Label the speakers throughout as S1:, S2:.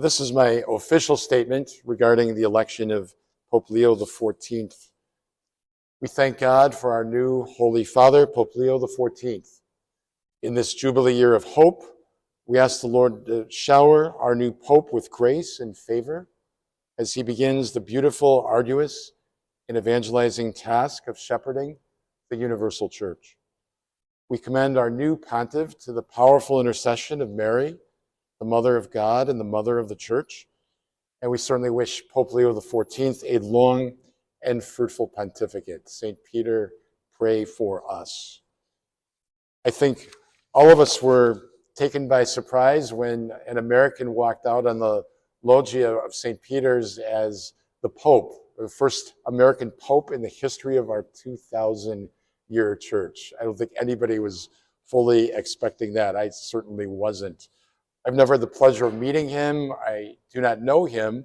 S1: This is my official statement regarding the election of Pope Leo XIV. We thank God for our new Holy Father, Pope Leo XIV. In this Jubilee year of hope, we ask the Lord to shower our new Pope with grace and favor as he begins the beautiful, arduous, and evangelizing task of shepherding the universal church. We commend our new pontiff to the powerful intercession of Mary, the Mother of God and the Mother of the Church. And we certainly wish Pope Leo XIV a long and fruitful pontificate. St. Peter, pray for us. I think all of us were taken by surprise when an American walked out on the loggia of St. Peter's as the Pope, the first American Pope in the history of our 2,000-year church. I don't think anybody was fully expecting that. I certainly wasn't. I've never had the pleasure of meeting him. I do not know him,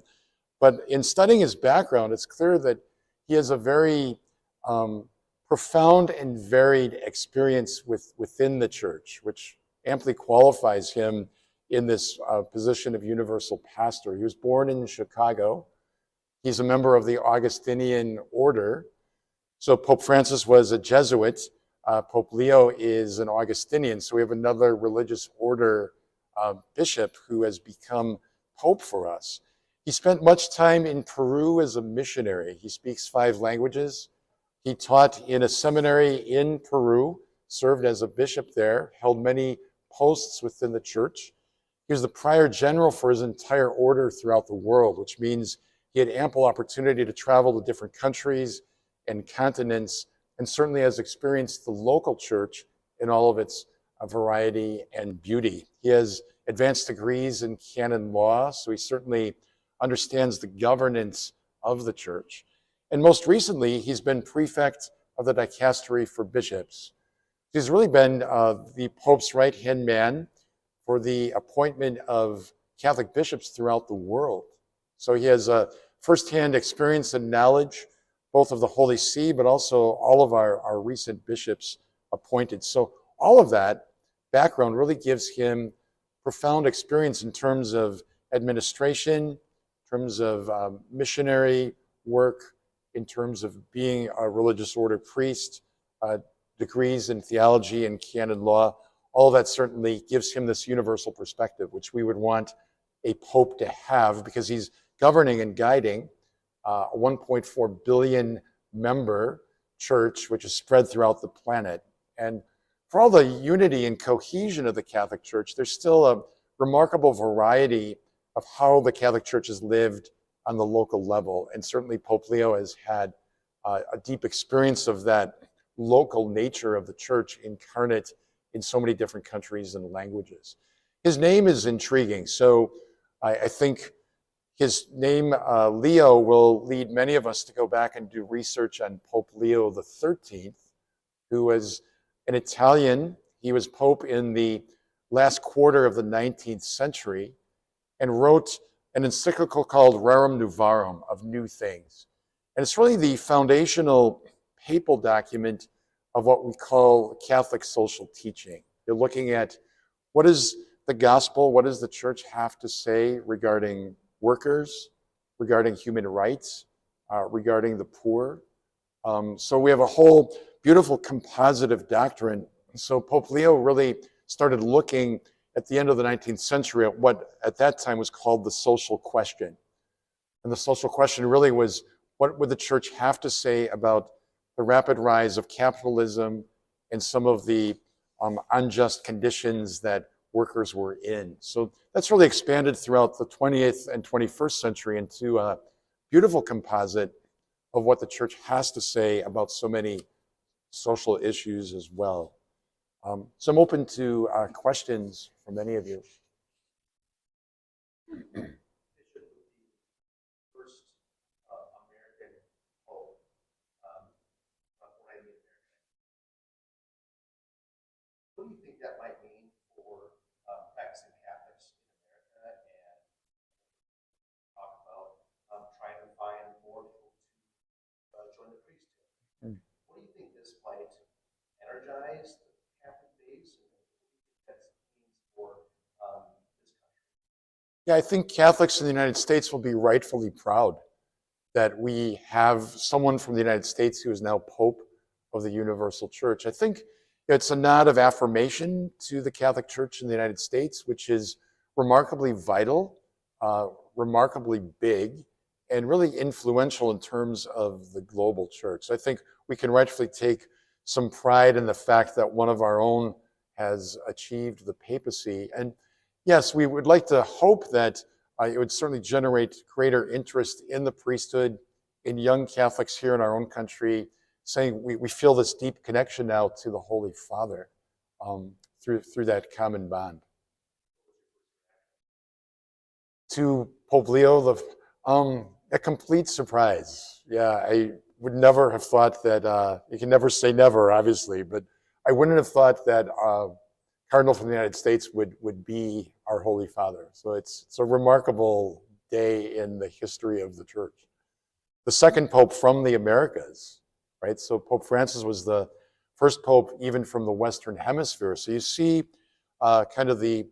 S1: but in studying his background, it's clear that he has a very profound and varied experience within the church, which amply qualifies him in this position of universal pastor. He was born in Chicago. He's a member of the Augustinian order. So Pope Francis was a Jesuit. Pope Leo is an Augustinian. So we have another religious order bishop who has become Pope for us. He spent much time in Peru as a missionary. He speaks 5 languages. He taught in a seminary in Peru, served as a bishop there, held many posts within the church. He was the prior general for his entire order throughout the world, which means he had ample opportunity to travel to different countries and continents, and certainly has experienced the local church in all of its variety and beauty. He has advanced degrees in canon law, so he certainly understands the governance of the church. And most recently, he's been prefect of the dicastery for bishops. He's really been the Pope's right-hand man for the appointment of Catholic bishops throughout the world. So he has a firsthand experience and knowledge, both of the Holy See, but also all of our recent bishops appointed. So all of that background really gives him profound experience in terms of administration, in terms of missionary work, in terms of being a religious order priest, degrees in theology and canon law. All of that certainly gives him this universal perspective, which we would want a pope to have, because he's governing and guiding a 1.4 billion member church, which is spread throughout the planet. And for all the unity and cohesion of the Catholic Church, there's still a remarkable variety of how the Catholic Church has lived on the local level. And certainly Pope Leo has had a deep experience of that local nature of the church incarnate in so many different countries and languages. His name is intriguing. So I think his name, Leo, will lead many of us to go back and do research on Pope Leo XIII, who was an Italian. He was Pope in the last quarter of the 19th century and wrote an encyclical called Rerum Novarum, of new things. And it's really the foundational papal document of what we call Catholic social teaching. You're looking at what is the gospel, what does the church have to say regarding workers, regarding human rights, regarding the poor. So we have a whole beautiful compositive doctrine. So Pope Leo really started looking at the end of the 19th century at what at that time was called the social question. And the social question really was, what would the church have to say about the rapid rise of capitalism and some of the unjust conditions that workers were in? So that's really expanded throughout the 20th and 21st century into a beautiful composite of what the church has to say about so many social issues as well. So I'm open to questions from any of you.
S2: What do you think that might mean for practicing Catholics in America, and talk about trying to find more people to join the priesthood? What do you think this might energize the Catholic base, and what do you think that means for this country?
S1: Yeah, I think Catholics in the United States will be rightfully proud that we have someone from the United States who is now Pope of the Universal Church. I think it's a nod of affirmation to the Catholic Church in the United States, which is remarkably vital, remarkably big, and really influential in terms of the global church. So I think we can rightfully take some pride in the fact that one of our own has achieved the papacy. And yes, we would like to hope that it would certainly generate greater interest in the priesthood, in young Catholics here in our own country, saying we feel this deep connection now to the Holy Father through that common bond. To Pope Leo, a complete surprise. Yeah, I would never have thought that, you can never say never, obviously, but I wouldn't have thought that Cardinal from the United States would be our Holy Father. So it's a remarkable day in the history of the church. The second Pope from the Americas, right? So Pope Francis was the first Pope even from the Western Hemisphere. So you see kind of the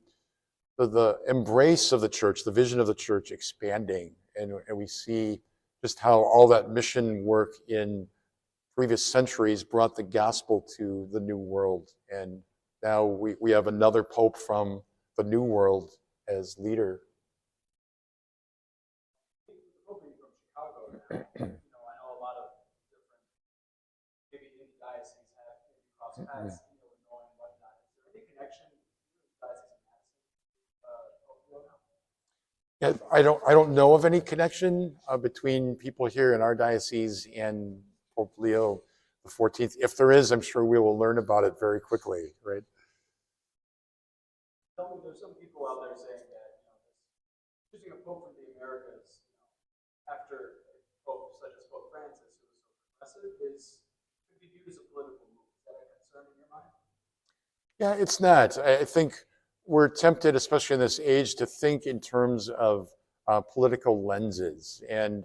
S1: embrace of the church, the vision of the church expanding. And we see just how all that mission work in previous centuries brought the gospel to the New World. And now we have another Pope from the New World as leader.
S2: The Pope being from Chicago now, I know a lot of different, maybe in the diocese have maybe crossed paths in Illinois and whatnot. Is there any connection to the Diocese of Madison, Pope Leo now?
S1: Yeah, I don't know of any connection between people here in our diocese and Pope Leo XIV. If there is, I'm sure we will learn about it very quickly, right?
S2: There's some people out there saying that choosing a pope from the Americas, after a pope such as Pope Francis, who was so progressive, could be viewed as a political move. Is that a concern in your mind?
S1: Yeah, it's not. I think we're tempted, especially in this age, to think in terms of political lenses. And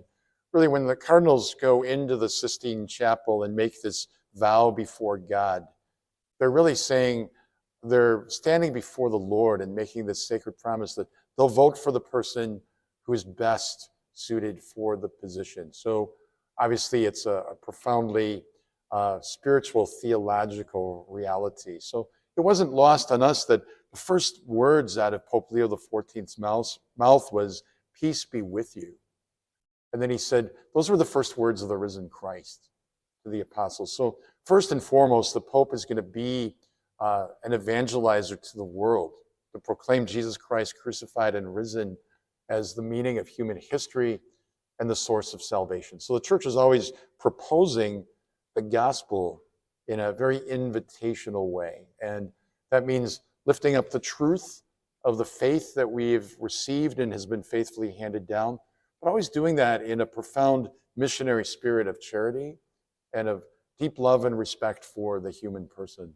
S1: really, when the cardinals go into the Sistine Chapel and make this vow before God, they're really saying, they're standing before the Lord and making this sacred promise that they'll vote for the person who is best suited for the position. So obviously it's a profoundly spiritual, theological reality. So it wasn't lost on us that the first words out of Pope Leo XIV's mouth was, "Peace be with you." And then he said, those were the first words of the risen Christ to the apostles. So first and foremost, the Pope is going to be an evangelizer to the world, to proclaim Jesus Christ crucified and risen as the meaning of human history and the source of salvation. So the church is always proposing the gospel in a very invitational way. And that means lifting up the truth of the faith that we've received and has been faithfully handed down, but always doing that in a profound missionary spirit of charity and of deep love and respect for the human person.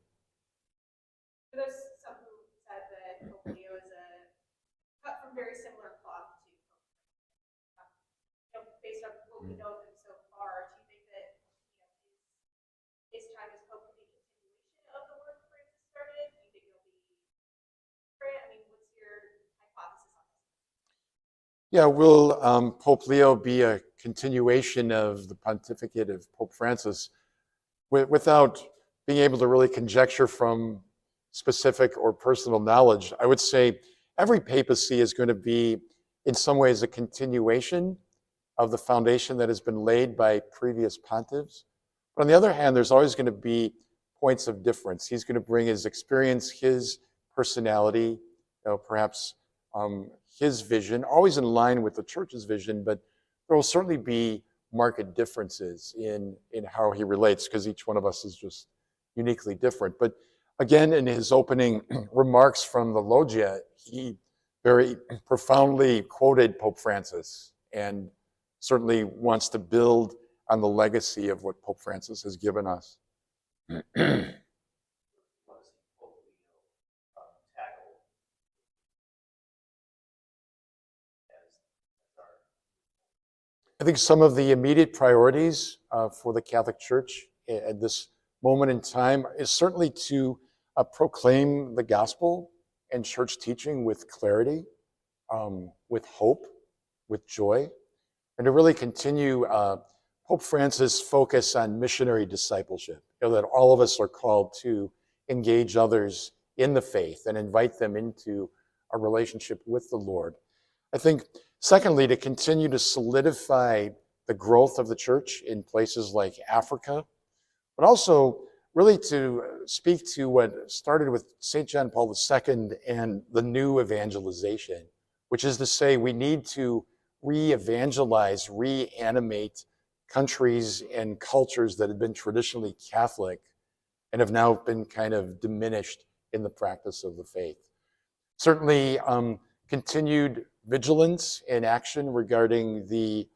S3: There's some who said that Pope Leo is cut from very similar cloth to based on what we know of him so far. Do you think that his time as Pope will be a continuation of the work Francis started? Do you think it'll be different? I mean, what's your hypothesis on this?
S1: Yeah, will Pope Leo be a continuation of the pontificate of Pope Francis without being able to really conjecture from specific or personal knowledge? I would say every papacy is going to be, in some ways, a continuation of the foundation that has been laid by previous pontiffs. But on the other hand, there's always going to be points of difference. He's going to bring his experience, his personality, perhaps his vision, always in line with the church's vision, but there will certainly be marked differences in how he relates, because each one of us is just uniquely different. But again, in his opening remarks from the Loggia, he very profoundly quoted Pope Francis and certainly wants to build on the legacy of what Pope Francis has given us. I think some of the immediate priorities for the Catholic Church at this moment in time is certainly to proclaim the gospel and church teaching with clarity, with hope, with joy, and to really continue Pope Francis' focus on missionary discipleship, that all of us are called to engage others in the faith and invite them into a relationship with the Lord. I think, secondly, to continue to solidify the growth of the church in places like Africa, but also really to speak to what started with St. John Paul II and the new evangelization, which is to say we need to re-evangelize, reanimate countries and cultures that have been traditionally Catholic and have now been kind of diminished in the practice of the faith. Certainly, continued vigilance and action regarding the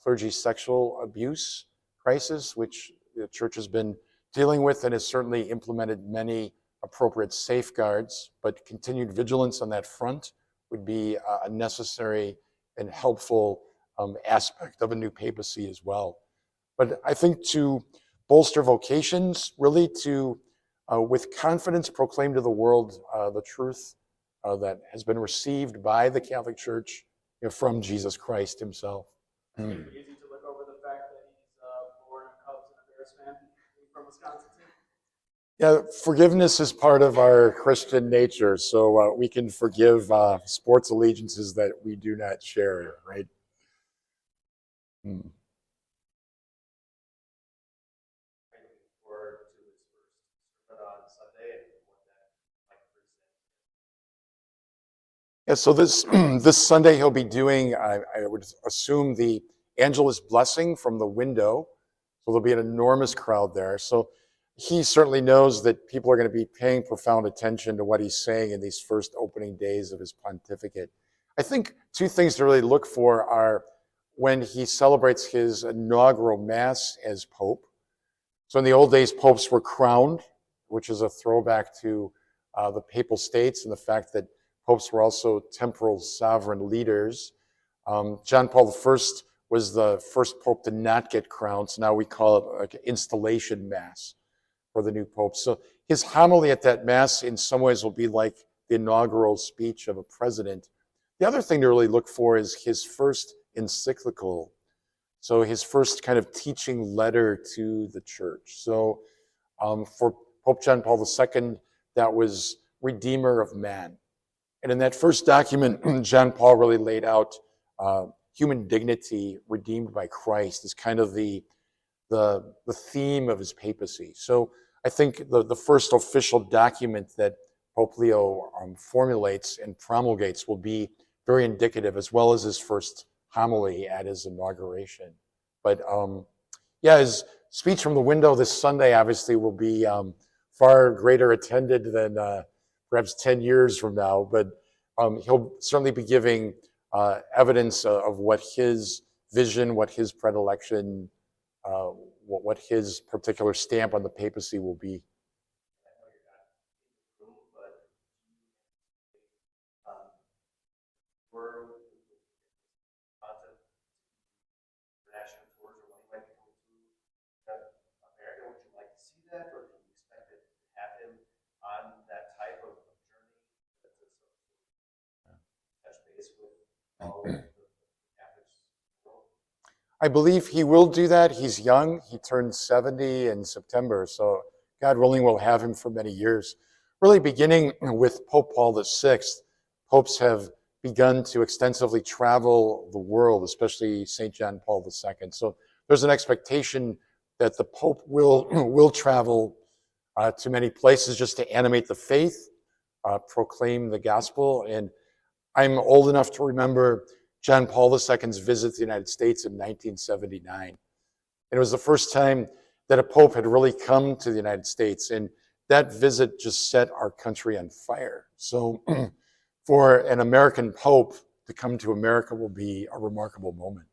S1: clergy sexual abuse crisis, which the church has been dealing with and has certainly implemented many appropriate safeguards, but continued vigilance on that front would be a necessary and helpful aspect of a new papacy as well. But I think to bolster vocations, really to, with confidence, proclaim to the world the truth that has been received by the Catholic Church from Jesus Christ himself.
S4: It's easy to look over the fact that he's born a Cubs and a Bears fan from Wisconsin too.
S1: Yeah, forgiveness is part of our Christian nature, so we can forgive sports allegiances that we do not share, right?
S2: Looking forward to his first sermon on Sunday and what that might present.
S1: Yeah, so this Sunday he'll be doing, I would assume, the Angelus Blessing from the window. So there'll be an enormous crowd there. So he certainly knows that people are going to be paying profound attention to what he's saying in these first opening days of his pontificate. I think two things to really look for are when he celebrates his inaugural Mass as Pope. So in the old days, popes were crowned, which is a throwback to the Papal States and the fact that popes were also temporal sovereign leaders. John Paul I was the first pope to not get crowned, so now we call it like an installation Mass for the new pope. So his homily at that Mass in some ways will be like the inaugural speech of a president. The other thing to really look for is his first encyclical, so his first kind of teaching letter to the church. So for Pope John Paul II, that was Redeemer of Man. And in that first document, John Paul really laid out human dignity redeemed by Christ as kind of the theme of his papacy. So I think the first official document that Pope Leo formulates and promulgates will be very indicative, as well as his first homily at his inauguration. But yeah, his speech from the window this Sunday obviously will be far greater attended than perhaps 10 years from now, but he'll certainly be giving evidence of what his vision, what his predilection, what his particular stamp on the papacy will be.
S2: I know you're not in the room, but we're concept international tours or when he might be coming to America. Would you like to see that, or do you expect to have him on that type of journey to touch base with all of the Catholics in the world?
S1: I believe he will do that. He's young. He turned 70 in September, so God willing, we'll have him for many years. Really beginning with Pope Paul VI, popes have begun to extensively travel the world, especially St. John Paul II. So there's an expectation that the Pope will travel to many places just to animate the faith, proclaim the gospel. And I'm old enough to remember John Paul II's visit to the United States in 1979. And it was the first time that a pope had really come to the United States. And that visit just set our country on fire. So for an American pope to come to America will be a remarkable moment.